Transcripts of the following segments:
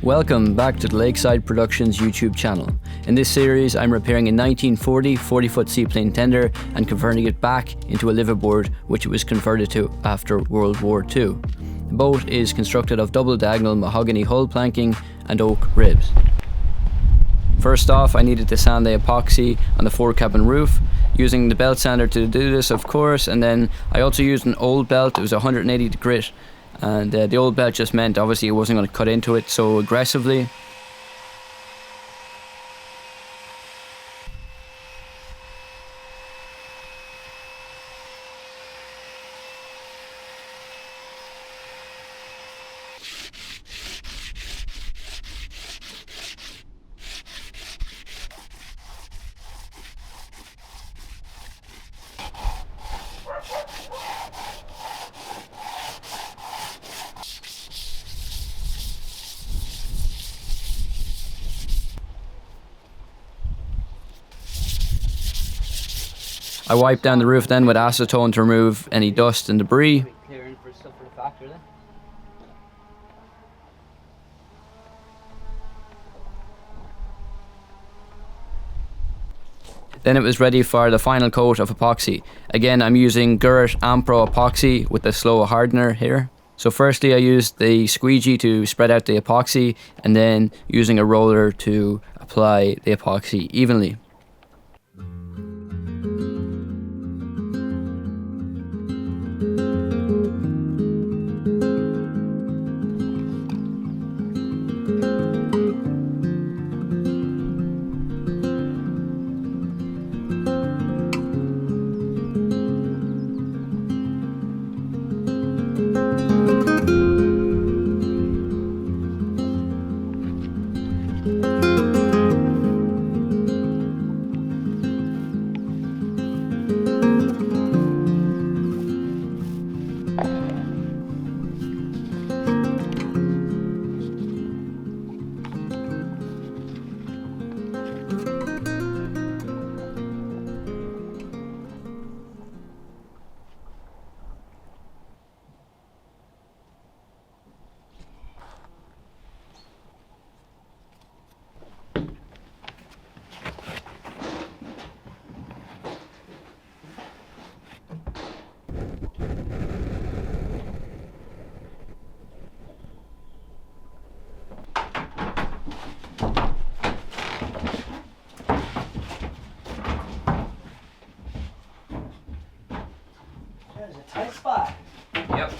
Welcome back to the Lakeside Productions YouTube channel. In this series I'm repairing a 1940 40-foot seaplane tender and converting it back into a liveaboard, which it was converted to after World War II. The boat is constructed of double diagonal mahogany hull planking and oak ribs. First off, I needed to sand the epoxy on the forecabin roof, using the belt sander to do this of course, and then I also used an old belt. It was 180 to grit, and the old belt just meant obviously it wasn't going to cut into it so aggressively. I wiped down the roof then with acetone to remove any dust and debris. Then it was ready for the final coat of epoxy. Again, I'm using Gurt Ampro epoxy with the slow hardener here. So firstly I used the squeegee to spread out the epoxy, and then using a roller to apply the epoxy evenly. There's a tight spot. Yep.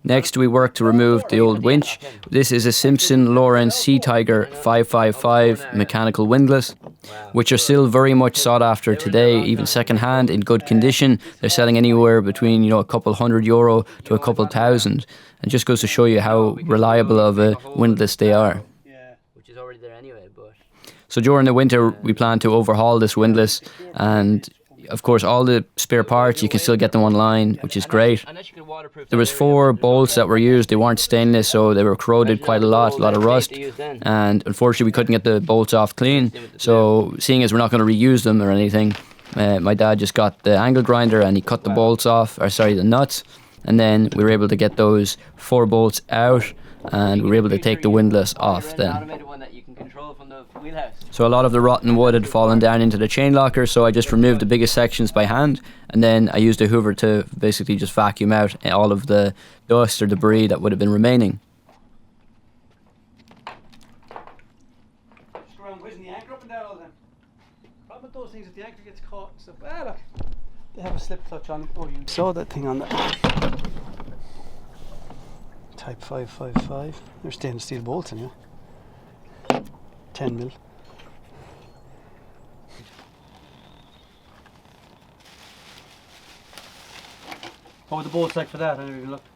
Next we work to remove the old winch. This is a Simpson Lawrence Sea Tiger 555 mechanical windlass, which are still very much sought after today, even second hand in good condition. They're selling anywhere between a couple €100 to a couple thousand, and just goes to show you how reliable of a windlass they are. Which is already there anyway, but... So during the winter we plan to overhaul this windlass, and of course all the spare parts you can still get them online, which is great. There was 4 bolts that were used. They weren't stainless, so they were corroded quite a lot of rust, and unfortunately we couldn't get the bolts off clean. So seeing as we're not going to reuse them or anything, my dad just got the angle grinder and he cut the bolts off, the nuts, and then we were able to get those 4 bolts out, and we were able to take the windlass off then. So a lot of the rotten wood had fallen down into the chain locker, so I just removed the biggest sections by hand, and then I used a hoover to basically just vacuum out all of the dust or debris that would have been remaining. Just go around whizzing the anchor up and down all the time. Problem with those things, if the anchor gets caught and stuff, look, they have a slip clutch on it. Oh, you saw that thing on that. type 555. They're stainless steel bolts anyway. 10 mil. What were the bolts like for that? I never even looked.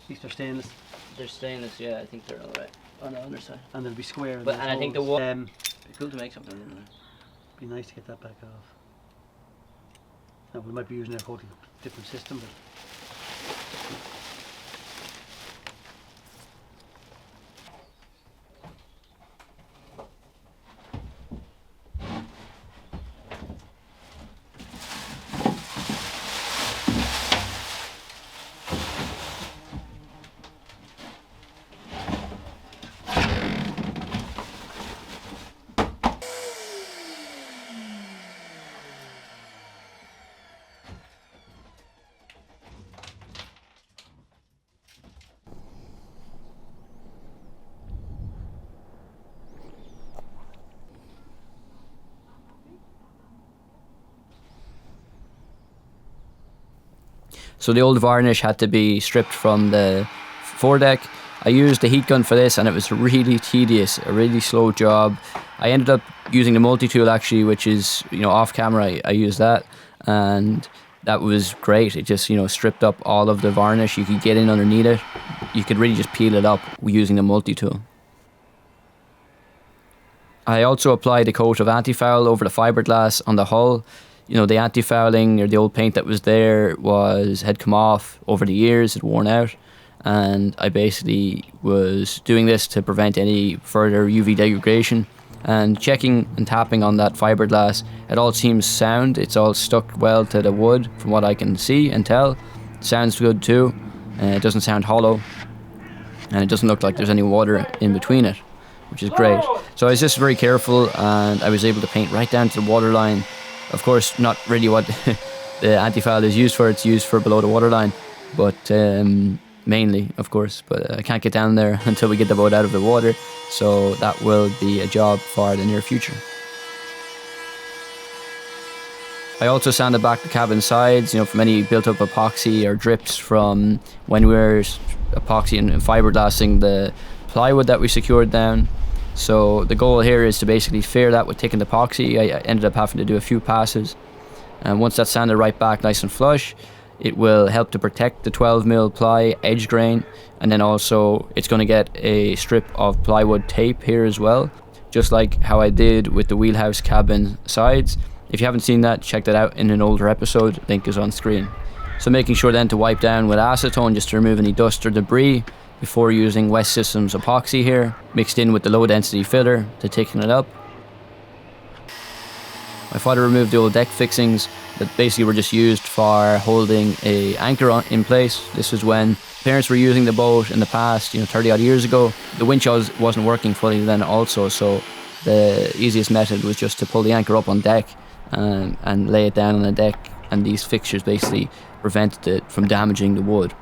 At least they're stainless. They're stainless, yeah. I think they're all right on the other side. And they'll be square. But and I think the wall. It'd Be cool to make something. Wouldn't it? be nice to get that back off. Now we might be using a totally different system, but. So the old varnish had to be stripped from the foredeck. I used a heat gun for this and it was really tedious, a really slow job. I ended up using the multi-tool actually, which is, off camera, I used that and that was great. It just, stripped up all of the varnish. You could get in underneath it. You could really just peel it up using the multi-tool. I also applied a coat of antifoul over the fiberglass on the hull. The anti-fouling or the old paint that was there had come off over the years, had worn out, and I basically was doing this to prevent any further UV degradation. And checking and tapping on that fiberglass, it all seems sound. It's all stuck well to the wood from what I can see and tell. It sounds good too. It doesn't sound hollow, and it doesn't look like there's any water in between it, which is great. So I was just very careful, and I was able to paint right down to the water line. Of course, not really what the antifoul is used for. It's used for below the waterline, but mainly, of course. But I can't get down there until we get the boat out of the water, so that will be a job for the near future. I also sanded back the cabin sides, from any built-up epoxy or drips from when we were epoxy and fiberglassing the plywood that we secured down. So the goal here is to basically fair that with thickened epoxy. I ended up having to do a few passes, and once that's sanded right back nice and flush, it will help to protect the 12mm ply edge grain, and then also it's going to get a strip of plywood tape here as well, just like how I did with the wheelhouse cabin sides. If you haven't seen that, check that out in an older episode, link is on screen. So making sure then to wipe down with acetone just to remove any dust or debris before using West Systems epoxy here, mixed in with the low density filler to thicken it up. My father removed the old deck fixings that basically were just used for holding a anchor in place. This was when parents were using the boat in the past, 30 odd years ago. The winch wasn't working fully then also, so the easiest method was just to pull the anchor up on deck and lay it down on the deck, and these fixtures basically prevented it from damaging the wood.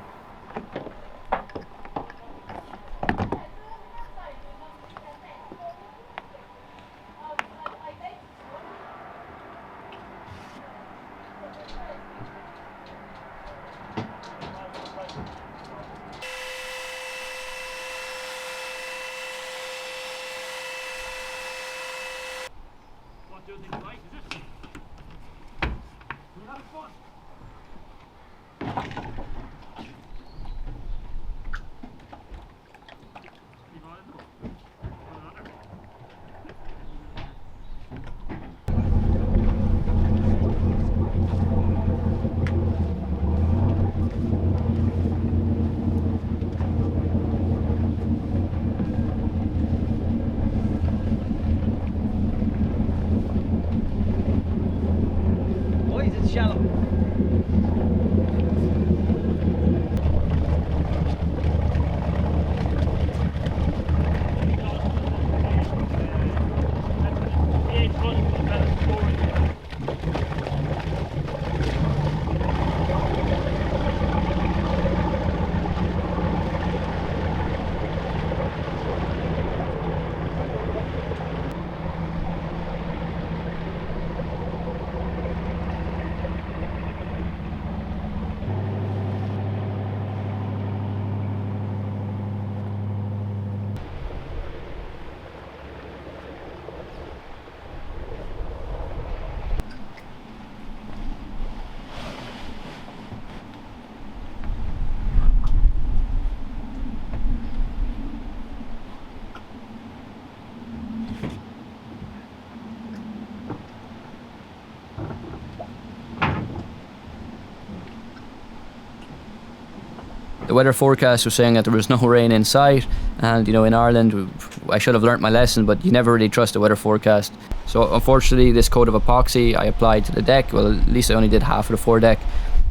The weather forecast was saying that there was no rain in sight, and you know, in Ireland I should have learnt my lesson, but you never really trust the weather forecast. So unfortunately this coat of epoxy I applied to the deck, well at least I only did half of the foredeck,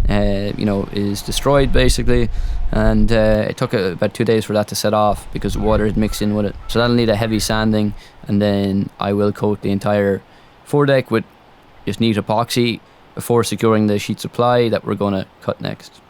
you know, is destroyed basically, and it took about 2 days for that to set off because water had mixed in with it. So that'll need a heavy sanding, and then I will coat the entire foredeck with just neat epoxy before securing the sheets of ply that we're going to cut next.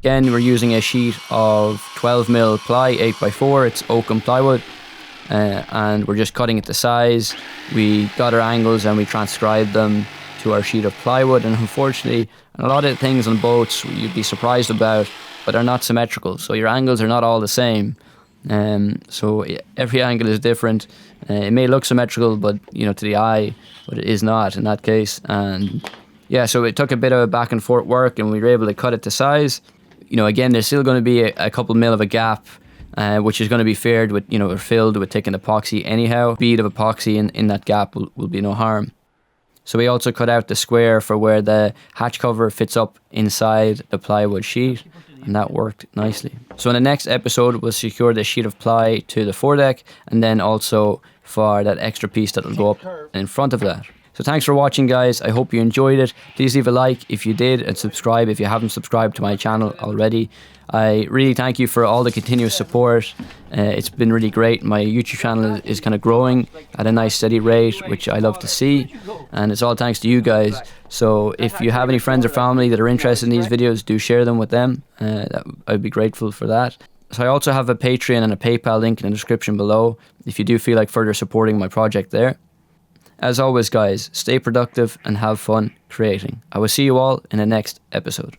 Again, we're using a sheet of 12mm ply, 8x4, it's oak and plywood, and we're just cutting it to size. We got our angles and we transcribed them to our sheet of plywood, and unfortunately a lot of things on boats you'd be surprised about, but they're not symmetrical, so your angles are not all the same. So every angle is different. It may look symmetrical, but you know, to the eye, but it is not in that case. And yeah, so it took a bit of back and forth work, and we were able to cut it to size. You know, again, there's still going to be a couple mil of a gap, which is going to be filled with, you know, or filled with thick epoxy anyhow. Bead of epoxy in that gap will be no harm. So we also cut out the square for where the hatch cover fits up inside the plywood sheet, and that worked nicely. So in the next episode, we'll secure the sheet of ply to the foredeck, and then also for that extra piece that will go up in front of that. So thanks for watching, guys. I hope you enjoyed it. Please leave a like if you did, and subscribe if you haven't subscribed to my channel already. I really thank you for all the continuous support. It's been really great. My YouTube channel is kind of growing at a nice steady rate, which I love to see, and it's all thanks to you guys. So if you have any friends or family that are interested in these videos, do share them with them. I'd be grateful for that. So I also have a Patreon and a PayPal link in the description below if you do feel like further supporting my project there. As always, guys, stay productive and have fun creating. I will see you all in the next episode.